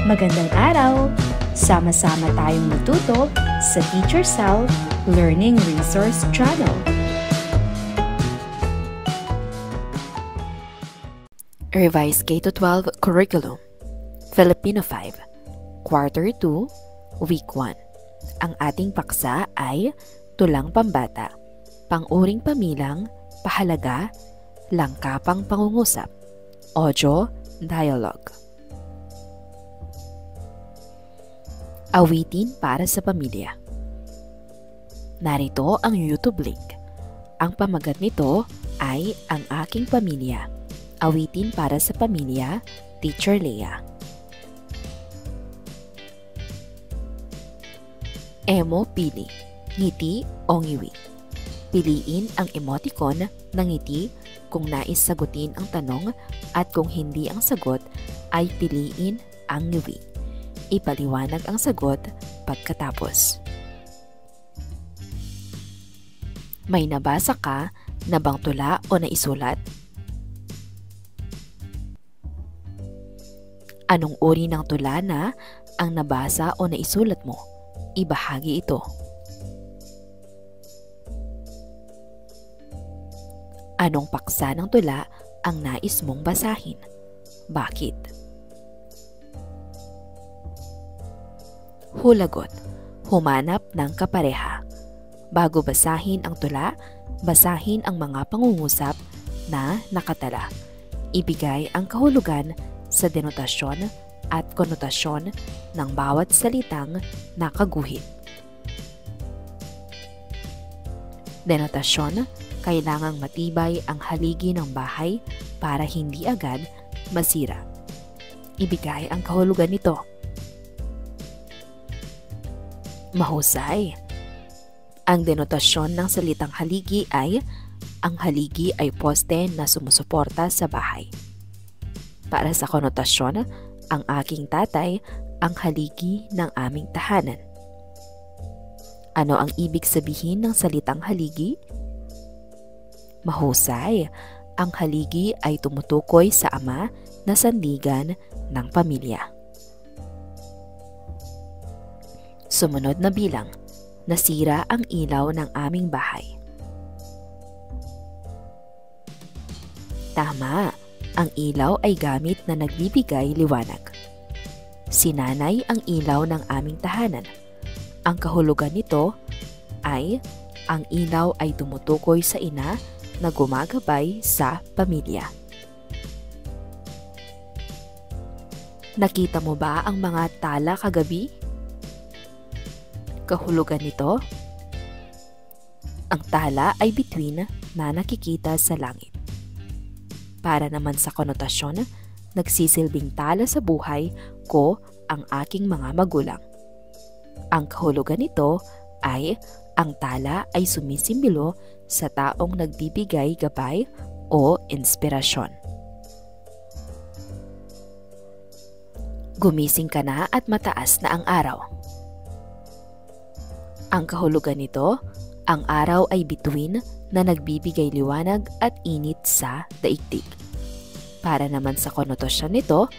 Magandang araw! Sama-sama tayong matuto sa Teacher Sal Learning Resource Channel. Revised K-12 Curriculum Filipino 5 Quarter 2 Week 1. Ang ating paksa ay Tulang Pambata, Pang-uring Pamilang, Pahalaga, Langkapang Pangungusap, Audio, Dialogue. Awitin para sa pamilya. Narito ang YouTube link. Ang pamagat nito ay Ang Aking Pamilya. Awitin para sa pamilya, Teacher Leah. Emo pili, ngiti o ngiwi. Piliin ang emoticon na ngiti kung nais sagutin ang tanong at kung hindi ang sagot ay piliin ang ngiwi. Ipaliwanag ang sagot pagkatapos. May nabasa ka na bang tula o naisulat? Anong uri ng tula na ang nabasa o naisulat mo? Ibahagi ito. Anong paksa ng tula ang nais mong basahin? Bakit? Hulagot. Humanap ng kapareha. Bago basahin ang tula, basahin ang mga pangungusap na nakatala. Ibigay ang kahulugan sa denotasyon at konotasyon ng bawat salitang nakaguhit. Denotasyon, kailangang matibay ang haligi ng bahay para hindi agad masira. Ibigay ang kahulugan nito. Mahusay. Ang denotasyon ng salitang haligi ay ang haligi ay poste na sumusuporta sa bahay. Para sa konotasyon, ang aking tatay ang haligi ng aming tahanan. Ano ang ibig sabihin ng salitang haligi? Mahusay. Ang haligi ay tumutukoy sa ama na sandigan ng pamilya. Sumunod na bilang, nasira ang ilaw ng aming bahay. Tama, ang ilaw ay gamit na nagbibigay liwanag. Sinanay ang ilaw ng aming tahanan. Ang kahulugan nito ay ang ilaw ay tumutukoy sa ina na gumagabay sa pamilya. Nakita mo ba ang mga tala kagabi? Kahulugan nito, ang tala ay bituin na nakikita sa langit. Para naman sa konotasyon, nagsisilbing tala sa buhay ko ang aking mga magulang. Ang kahulugan nito ay ang tala ay sumisimbolo sa taong nagbibigay gabay o inspirasyon. Gumising ka na at mataas na ang araw. Ang kahulugan nito, ang araw ay bituin na nagbibigay liwanag at init sa daigdig. Para naman sa konotasyon nito,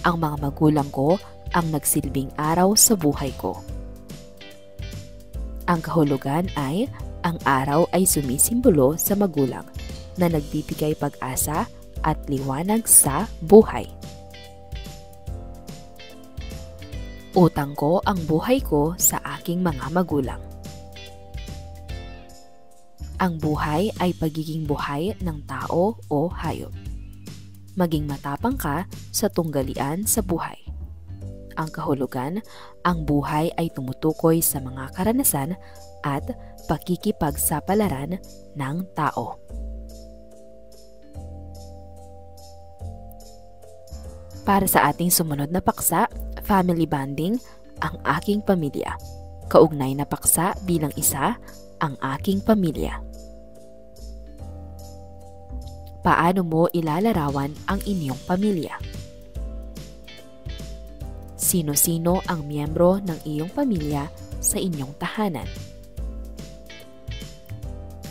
ang mga magulang ko ang nagsilbing araw sa buhay ko. Ang kahulugan ay ang araw ay sumisimbolo sa magulang na nagbibigay pag-asa at liwanag sa buhay. Utang ko ang buhay ko sa aking mga magulang. Ang buhay ay pagiging buhay ng tao o hayop. Maging matapang ka sa tunggalian sa buhay. Ang kahulugan, ang buhay ay tumutukoy sa mga karanasan at pakikipagsapalaran ng tao. Para sa ating sumunod na paksa, Family Bonding, Ang Aking Pamilya. Kaugnay na paksa bilang isa, Ang Aking Pamilya. Paano mo ilalarawan ang inyong pamilya? Sino-sino ang miyembro ng iyong pamilya sa inyong tahanan?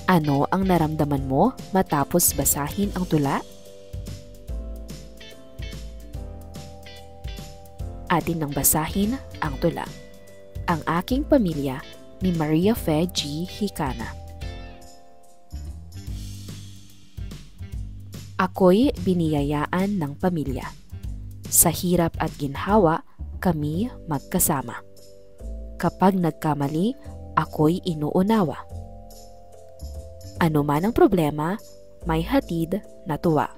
Ano ang naramdaman mo matapos basahin ang tula? Atin nang basahin ang tula. Ang aking pamilya ni Maria Fe G. Hikana. Ako'y biniyayaan ng pamilya. Sa hirap at ginhawa, kami magkasama. Kapag nagkamali, ako'y inuunawa. Ano man ang problema, may hatid na tuwa.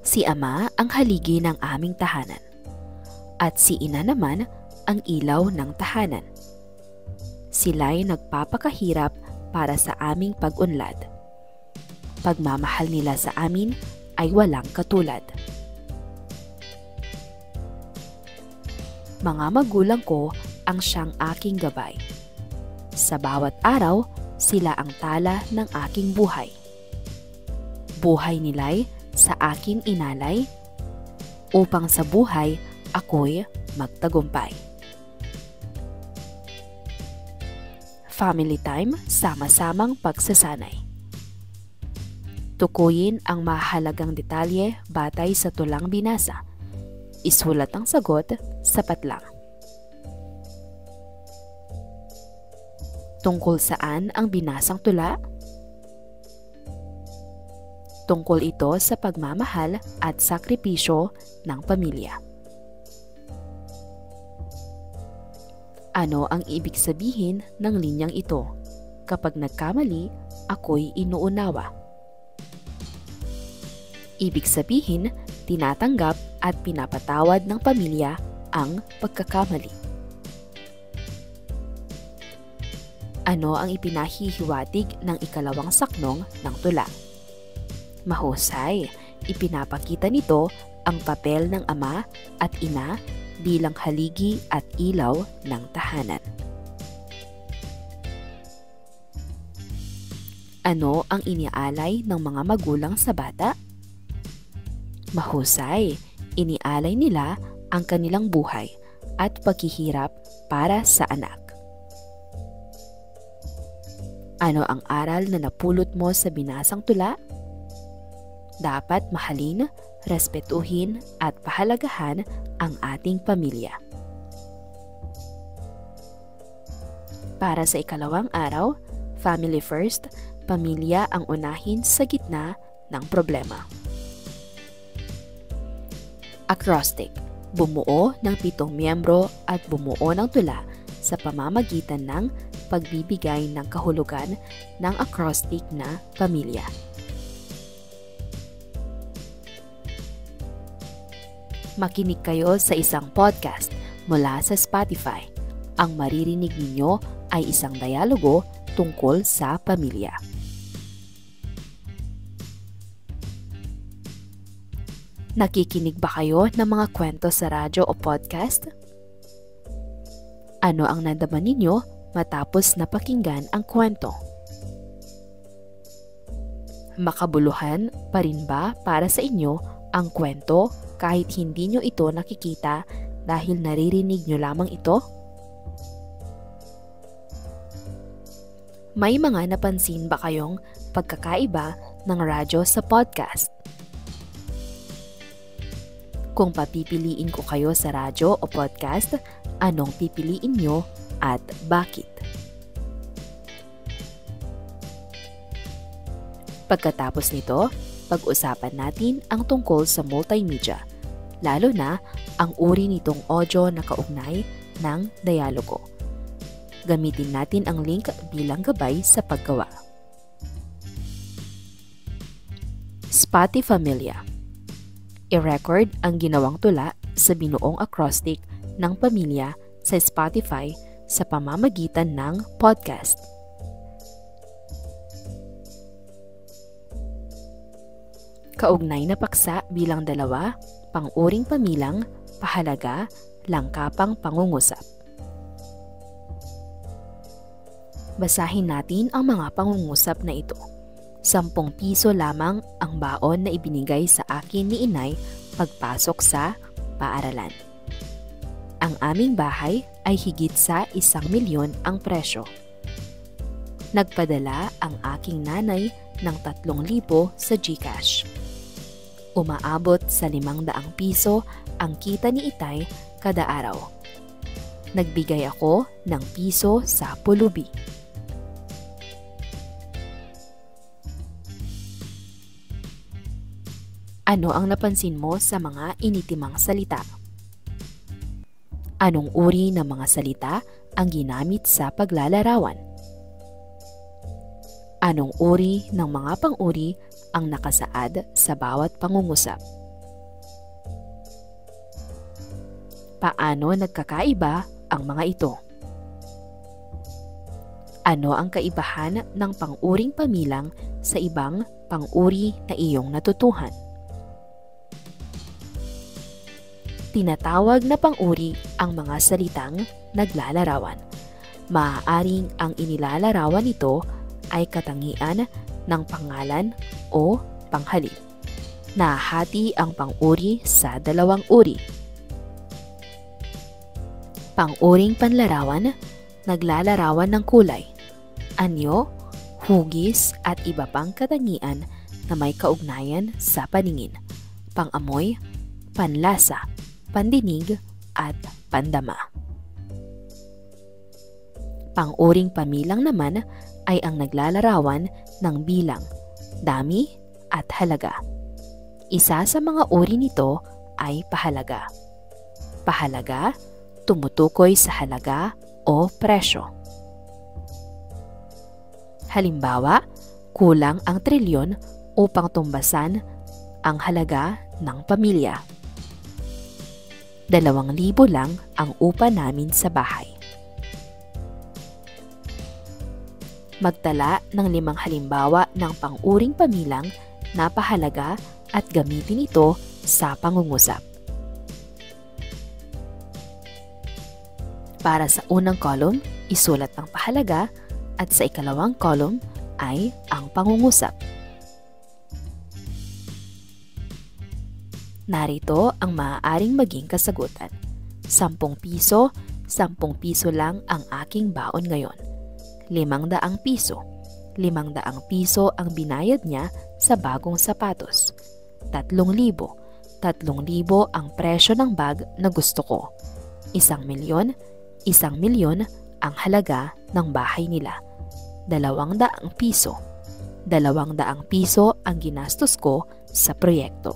Si Ama ang haligi ng aming tahanan, at si Ina naman ang ilaw ng tahanan. Sila'y nagpapakahirap para sa aming pag-unlad. Pagmamahal nila sa amin ay walang katulad. Mga magulang ko ang siyang aking gabay. Sa bawat araw, sila ang tala ng aking buhay. Buhay nila'y sa akin inalay, upang sa buhay ako'y magtagumpay. Family time, sama-samang pagsasanay. Tukuyin ang mahalagang detalye batay sa tulang binasa. Isulat ang sagot, sapat lang. Tungkol saan ang binasang tula? Tungkol ito sa pagmamahal at sakripisyo ng pamilya. Ano ang ibig sabihin ng linyang ito? Kapag nagkamali, ako'y inuunawa. Ibig sabihin, tinatanggap at pinapatawad ng pamilya ang pagkakamali. Ano ang ipinahihiwatig ng ikalawang saknong ng tula? Mahusay, ipinapakita nito ang papel ng ama at ina bilang haligi at ilaw ng tahanan. Ano ang inialay ng mga magulang sa bata? Mahusay, inialay nila ang kanilang buhay at paghihirap para sa anak. Ano ang aral na napulot mo sa binasang tula? Dapat mahalin, respetuhin at pahalagahan ang ating pamilya. Para sa ikalawang araw, family first, pamilya ang unahin sa gitna ng problema. Acrostic, bumuo ng 7 miyembro at bumuo ng tula sa pamamagitan ng pagbibigay ng kahulugan ng acrostic na pamilya. Makinig kayo sa isang podcast mula sa Spotify. Ang maririnig ninyo ay isang dialogo tungkol sa pamilya. Nakikinig ba kayo ng mga kwento sa radyo o podcast? Ano ang nadaman ninyo matapos napakinggan ang kwento? Makabuluhan pa rin ba para sa inyo ang kwento kahit hindi nyo ito nakikita dahil naririnig nyo lamang ito? May mga napansin ba kayong pagkakaiba ng radyo sa podcast? Kung papipiliin ko kayo sa radyo o podcast, anong pipiliin nyo at bakit? Pagkatapos nito, pag-usapan natin ang tungkol sa multimedia, lalo na ang uri nitong audio na kaugnay ng dialogo. Gamitin natin ang link bilang gabay sa paggawa. Spotifamilya. I-record ang ginawang tula sa binuong acrostic ng pamilya sa Spotify sa pamamagitan ng podcast. Kaugnay na paksa bilang 2, pang-uring pamilang, pahalaga, langkapang pangungusap. Basahin natin ang mga pangungusap na ito. 10 piso lamang ang baon na ibinigay sa akin ni Inay pagpasok sa paaralan. Ang aming bahay ay higit sa 1,000,000 ang presyo. Nagpadala ang aking nanay ng 3,000 sa GCash. Umaabot sa 500 piso ang kita ni Itay kada araw. Nagbigay ako ng piso sa pulubi. Ano ang napansin mo sa mga initimang salita? Anong uri ng mga salita ang ginamit sa paglalarawan? Anong uri ng mga pang-uri ang nakasaad sa bawat pangungusap? Paano nagkakaiba ang mga ito? Ano ang kaibahan ng pang-uring pamilang sa ibang pang-uri na iyong natutuhan? Tinatawag na pang-uri ang mga salitang naglalarawan. Maaaring ang inilalarawan nito ay katangian ng pangalan o panghalip. Nahati ang pang-uri sa 2 uri. Pang-uring panlarawan, naglalarawan ng kulay, anyo, hugis at iba pang katangian na may kaugnayan sa paningin, pang-amoy, panlasa, pandinig at pandama. Pang-uring pamilang naman ay ang naglalarawan ng bilang, dami at halaga. Isa sa mga uri nito ay pahalaga. Pahalaga, tumutukoy sa halaga o presyo. Halimbawa, kulang ang trilyon upang tumbasan ang halaga ng pamilya. 2,000 lang ang upa namin sa bahay. Magtala ng 5 halimbawa ng pang-uring pamilang na pahalaga at gamitin ito sa pangungusap. Para sa unang column, isulat ang pahalaga at sa ikalawang column ay ang pangungusap. Narito ang maaaring maging kasagutan. 10 piso, 10 piso lang ang aking baon ngayon. 500 piso. 500 piso ang binayad niya sa bagong sapatos. 3,000. 3,000 ang presyo ng bag na gusto ko. 1,000,000. 1,000,000 ang halaga ng bahay nila. 200 piso. 200 piso ang ginastos ko sa proyekto.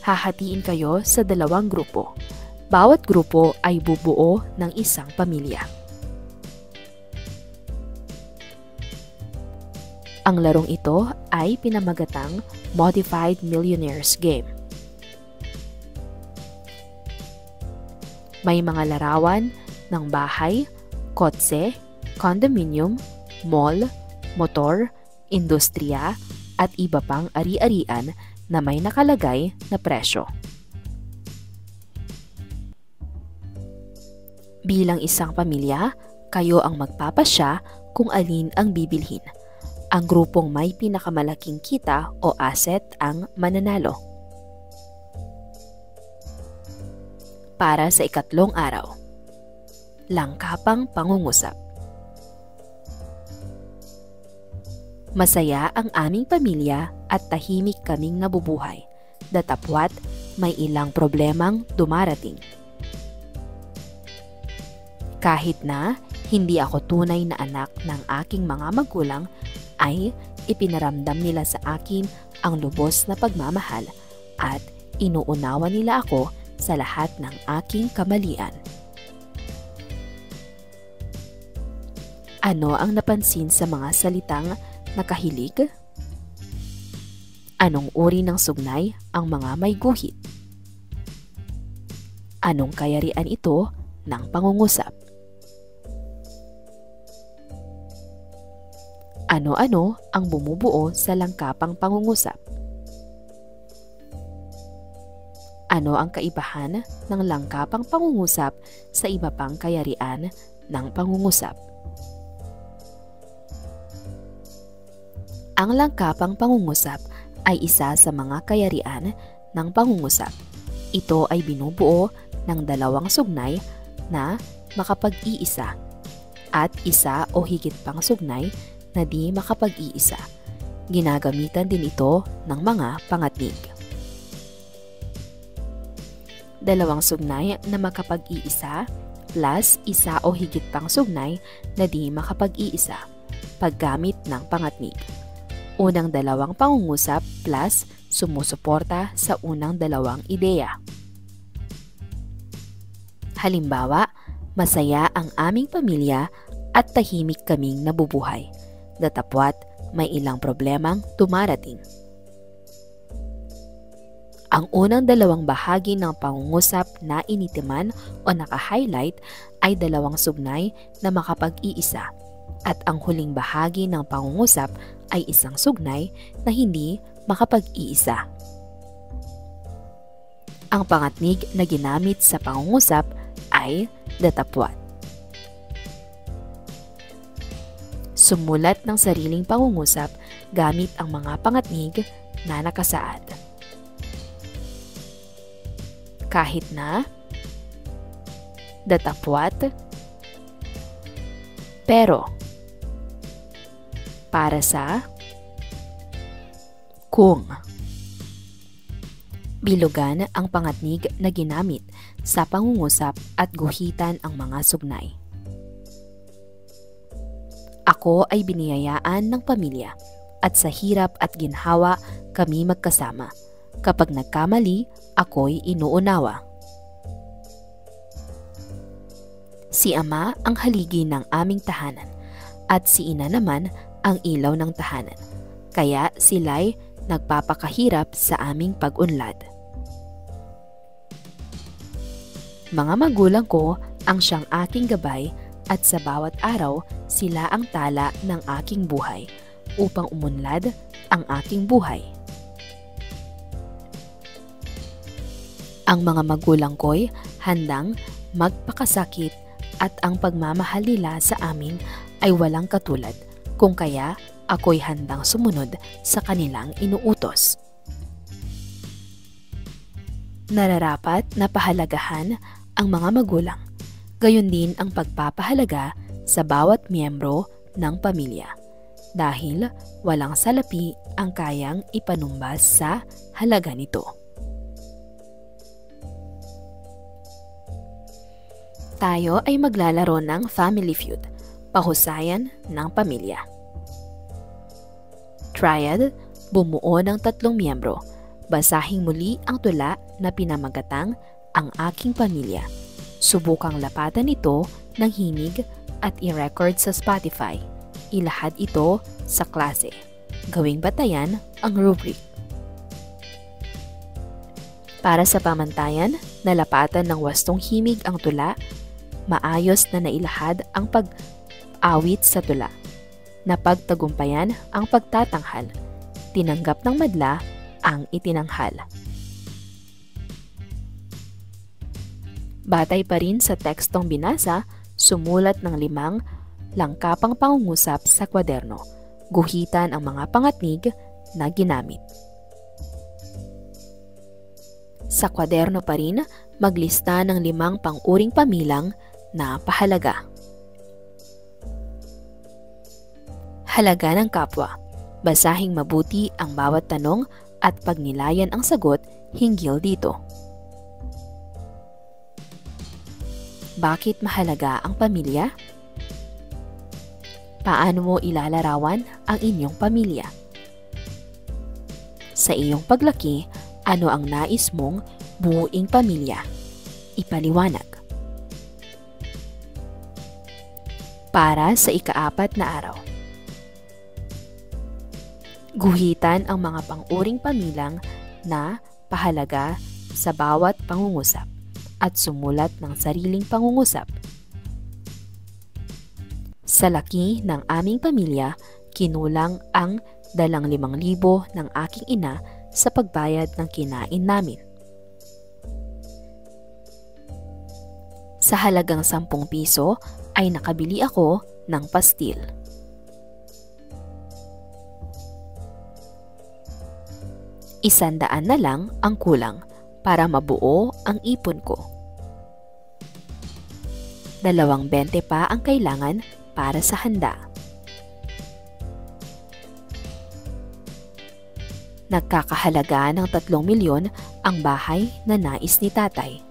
Hahatiin kayo sa 2 grupo. Bawat grupo ay bubuo ng isang pamilya. Ang larong ito ay pinamagatang Modified Millionaires Game. May mga larawan ng bahay, kotse, condominium, mall, motor, industriya at iba pang ari-arian na may nakalagay na presyo. Bilang isang pamilya, kayo ang magpapasya kung alin ang bibilhin. Ang grupong may pinakamalaking kita o asset ang mananalo. Para sa 3 araw, langkapang pangungusap. Masaya ang aming pamilya at tahimik kaming nabubuhay, datapwat may ilang problemang dumarating. Kahit na hindi ako tunay na anak ng aking mga magulang, ay ipinaramdam nila sa akin ang lubos na pagmamahal at inuunawa nila ako sa lahat ng aking kamalian. Ano ang napansin sa mga salitang nakahilig? Anong uri ng sugnay ang mga may guhit? Anong kayarian ito ng pangungusap? Ano-ano ang bumubuo sa langkapang pangungusap? Ano ang kaibahan ng langkapang pangungusap sa iba pang kayarian ng pangungusap? Ang langkapang pangungusap ay isa sa mga kayarian ng pangungusap. Ito ay binubuo ng 2 sugnay na makapag-iisa at isa o higit pang sugnay na di makapag-iisa. Ginagamitan din ito ng mga pangatnig. Dalawang sugnay na makapag-iisa plus isa o higit pang sugnay na di makapag-iisa paggamit ng pangatnig. Unang dalawang pangungusap plus sumusuporta sa unang dalawang ideya. Halimbawa, masaya ang aming pamilya at tahimik kaming nabubuhay. Datapwat, may ilang problemang dumarating. Ang unang dalawang bahagi ng pangungusap na initiman o naka-highlight ay dalawang sugnay na makapag-iisa at ang huling bahagi ng pangungusap ay isang sugnay na hindi makapag-iisa. Ang pangatnig na ginamit sa pangungusap ay datapwat. Sumulat ng sariling pangungusap gamit ang mga pangatnig na nakasaad. Kahit na, datapwat, pero, para sa, kung. Bilugan ang pangatnig na ginamit sa pangungusap at guhitan ang mga sugnay. Ako ay biniyayaan ng pamilya at sa hirap at ginhawa kami magkasama. Kapag nagkamali, ako'y inuunawa. Si Ama ang haligi ng aming tahanan at si Ina naman ang ilaw ng tahanan. Kaya sila'y nagpapakahirap sa aming pag-unlad. Mga magulang ko ang siyang aking gabay at sa bawat araw sila ang tala ng aking buhay upang umunlad ang aking buhay. Ang mga magulang ko'y handang magpakasakit at ang pagmamahal nila sa amin ay walang katulad, kung kaya ako'y handang sumunod sa kanilang inuutos. Nararapat na pahalagahan ang mga magulang, gayon din ang pagpapahalaga sa bawat miyembro ng pamilya, dahil walang salapi ang kayang ipanumbas sa halaga nito. Tayo ay maglalaro ng Family Feud, pahusayan ng pamilya. Triad, bumuo ng 3 miyembro. Basahing muli ang tula na pinamagatang Ang Aking Pamilya. Subukang lapatan ito ng himig at i-record sa Spotify. Ilahad ito sa klase. Gawing batayan ang rubric. Para sa pamantayan, nalapatan ng wastong himig ang tula, maayos na nailahad ang pag-awit sa tula. Napagtagumpayan ang pagtatanghal. Tinanggap ng madla ang itinanghal. Batay pa rin sa tekstong binasa, sumulat ng 5 langkapang pangungusap sa kwaderno. Guhitan ang mga pangatnig na ginamit. Sa kwaderno pa rin, maglista ng 5 pang-uring pamilang na pahalaga. Halaga ng kapwa. Basahing mabuti ang bawat tanong at pagnilayan ang sagot hinggil dito. Bakit mahalaga ang pamilya? Paano mo ilalarawan ang inyong pamilya? Sa iyong paglaki, ano ang nais mong buuing pamilya? Ipaliwanag. Para sa ika-4 na araw. Guhitan ang mga pang-uring pamilang na pahalaga sa bawat pangungusap at sumulat ng sariling pangungusap. Sa laki ng aming pamilya, kinulang ang 5,000 ng aking ina sa pagbayad ng kinain namin. Sa halagang 10 piso ay nakabili ako ng pastil. ₱100 na lang ang kulang para mabuo ang ipon ko. 20 pa ang kailangan para sa handa. Nagkakahalaga ng 3 milyon ang bahay na nais ni tatay.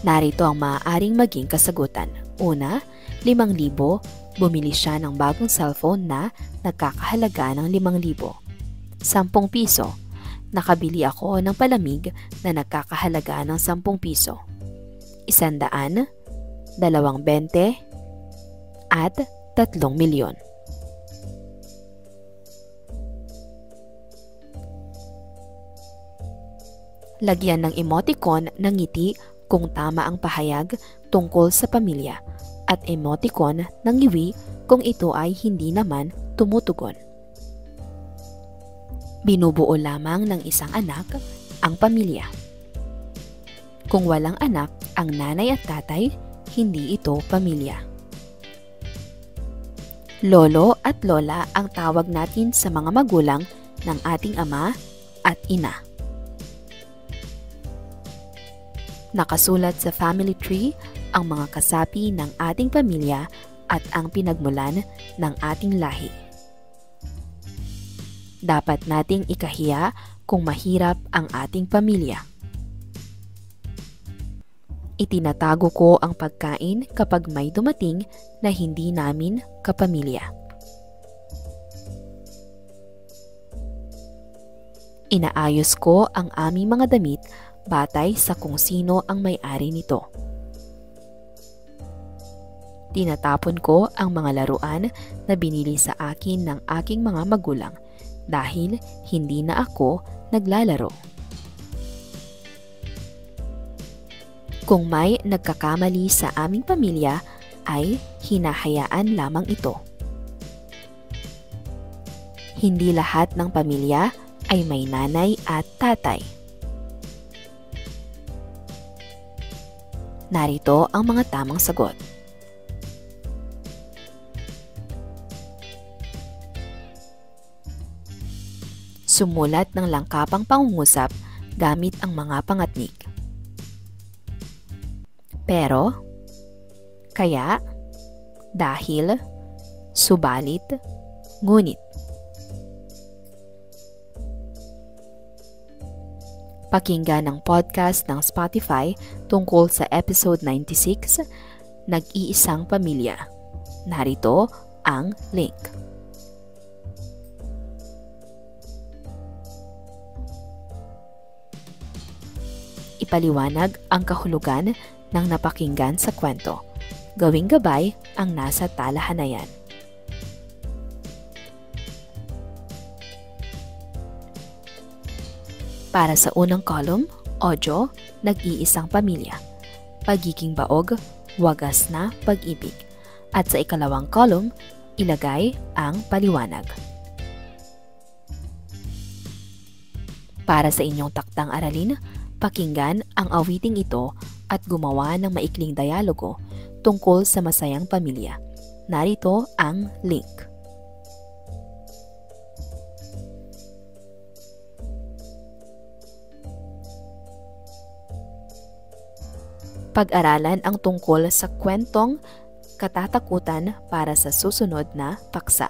Narito ang maaaring maging kasagutan. Una, 5,000, bumili siya ng bagong cellphone na nagkakahalaga ng 5,000. 10 piso, nakabili ako ng palamig na nagkakahalaga ng 10 piso. 100, 20, at 3 milyon. Lagyan ng emoticon ng ngiti kung tama ang pahayag tungkol sa pamilya at emoticon ng ngiwi kung ito ay hindi naman tumutugon. Binubuo lamang ng isang anak ang pamilya. Kung walang anak ang nanay at tatay, hindi ito pamilya. Lolo at lola ang tawag natin sa mga magulang ng ating ama at ina. Nakasulat sa family tree ang mga kasapi ng ating pamilya at ang pinagmulan ng ating lahi. Dapat nating ikahiya kung mahirap ang ating pamilya. Itinatago ko ang pagkain kapag may dumating na hindi namin kapamilya. Inaayos ko ang aming mga damit batay sa kung sino ang may-ari nito. Tinatapon ko ang mga laruan na binili sa akin ng aking mga magulang dahil hindi na ako naglalaro. Kung may nagkakamali sa aming pamilya, ay hinahayaan lamang ito. Hindi lahat ng pamilya ay may nanay at tatay. Narito ang mga tamang sagot. Sumulat ng langkapang pangungusap gamit ang mga pangatnik. Pero, kaya, dahil, subalit, ngunit. Pakinggan ang podcast ng Spotify tungkol sa episode 96, Nag-iisang Pamilya. Narito ang link. Ipaliwanag ang kahulugan ng napakinggan sa kwento. Gawing gabay ang nasa talahanayan. Para sa unang column, audio, nag-iisang pamilya. Pagiging baog, wagas na pag-ibig. At sa ikalawang column, ilagay ang paliwanag. Para sa inyong taktang aralin, pakinggan ang awiting ito at gumawa ng maikling dialogo tungkol sa masayang pamilya. Narito ang link. Pag-aralan ang tungkol sa kwentong katatakutan para sa susunod na paksa.